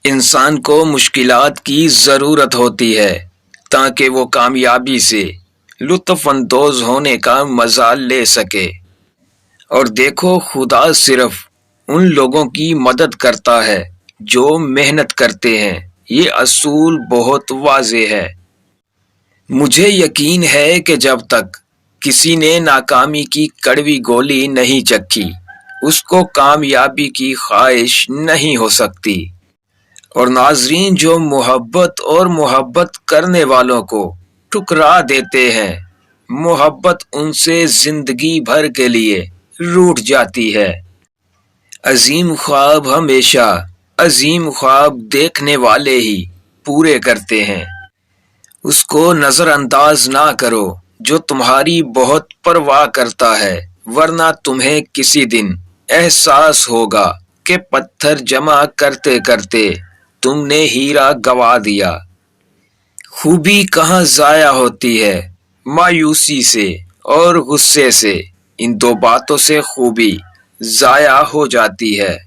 انسان کو مشکلات کی ضرورت ہوتی ہے تاکہ وہ کامیابی سے لطف اندوز ہونے کا مزہ لے سکے۔ اور دیکھو، خدا صرف ان لوگوں کی مدد کرتا ہے جو محنت کرتے ہیں۔ یہ اصول بہت واضح ہے۔ مجھے یقین ہے کہ جب تک کسی نے ناکامی کی کڑوی گولی نہیں چکھی، اس کو کامیابی کی خواہش نہیں ہو سکتی۔ اور ناظرین، جو محبت اور محبت کرنے والوں کو ٹھکرا دیتے ہیں، محبت ان سے زندگی بھر کے لیے روٹھ جاتی ہے۔ عظیم خواب ہمیشہ عظیم خواب دیکھنے والے ہی پورے کرتے ہیں۔ اس کو نظر انداز نہ کرو جو تمہاری بہت پرواہ کرتا ہے، ورنہ تمہیں کسی دن احساس ہوگا کہ پتھر جمع کرتے کرتے تم نے ہیرا گنوا دیا۔ خوبی کہاں ضائع ہوتی ہے؟ مایوسی سے اور غصے سے۔ ان دو باتوں سے خوبی ضائع ہو جاتی ہے۔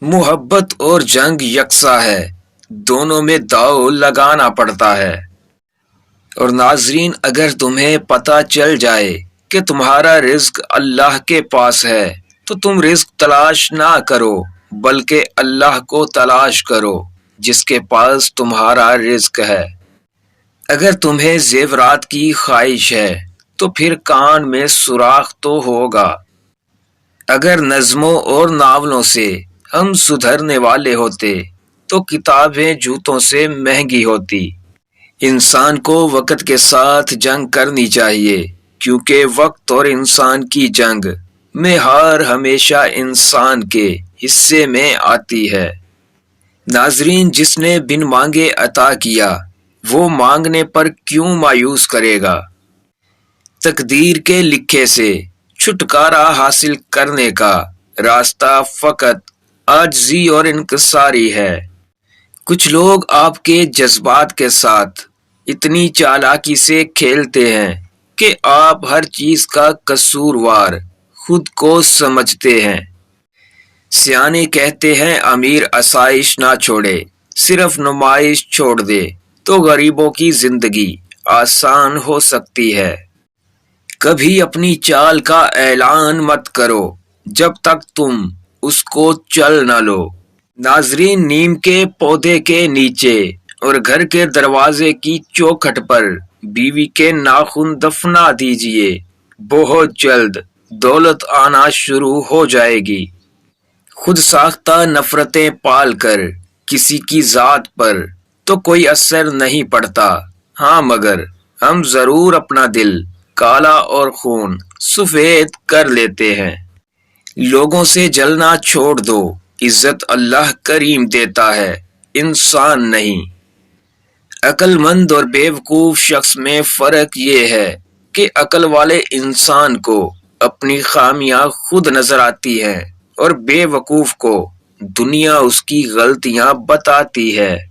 محبت اور جنگ یکساں ہے، دونوں میں داؤ لگانا پڑتا ہے۔ اور ناظرین، اگر تمہیں پتہ چل جائے کہ تمہارا رزق اللہ کے پاس ہے تو تم رزق تلاش نہ کرو بلکہ اللہ کو تلاش کرو جس کے پاس تمہارا رزق ہے۔ اگر تمہیں زیورات کی خواہش ہے تو پھر کان میں سوراخ تو ہوگا۔ اگر نظموں اور ناولوں سے ہم سدھرنے والے ہوتے تو کتابیں جوتوں سے مہنگی ہوتی۔ انسان کو وقت کے ساتھ جنگ کرنی چاہیے، کیونکہ وقت اور انسان کی جنگ میں ہار ہمیشہ انسان کے حصے میں آتی ہے۔ ناظرین، جس نے بن مانگے عطا کیا، وہ مانگنے پر کیوں مایوس کرے گا؟ تقدیر کے لکھے سے چھٹکارا حاصل کرنے کا راستہ فقط عاجزی اور انکساری ہے۔ کچھ لوگ آپ کے جذبات کے ساتھ اتنی چالاکی سے کھیلتے ہیں کہ آپ ہر چیز کا قصوروار خود کو سمجھتے ہیں۔ سیانے کہتے ہیں، امیر آسائش نہ چھوڑے، صرف نمائش چھوڑ دے تو غریبوں کی زندگی آسان ہو سکتی ہے۔ کبھی اپنی چال کا اعلان مت کرو جب تک تم اس کو چل نہ لو۔ ناظرین، نیم کے پودے کے نیچے اور گھر کے دروازے کی چوکھٹ پر بیوی کے ناخن دفنا دیجئے، بہت جلد دولت آنا شروع ہو جائے گی۔ خود ساختہ نفرتیں پال کر کسی کی ذات پر تو کوئی اثر نہیں پڑتا، ہاں مگر ہم ضرور اپنا دل کالا اور خون سفید کر لیتے ہیں۔ لوگوں سے جلنا چھوڑ دو، عزت اللہ کریم دیتا ہے، انسان نہیں۔ عقل مند اور بیوقوف شخص میں فرق یہ ہے کہ عقل والے انسان کو اپنی خامیاں خود نظر آتی ہیں اور بے وقوف کو دنیا اس کی غلطیاں بتاتی ہے۔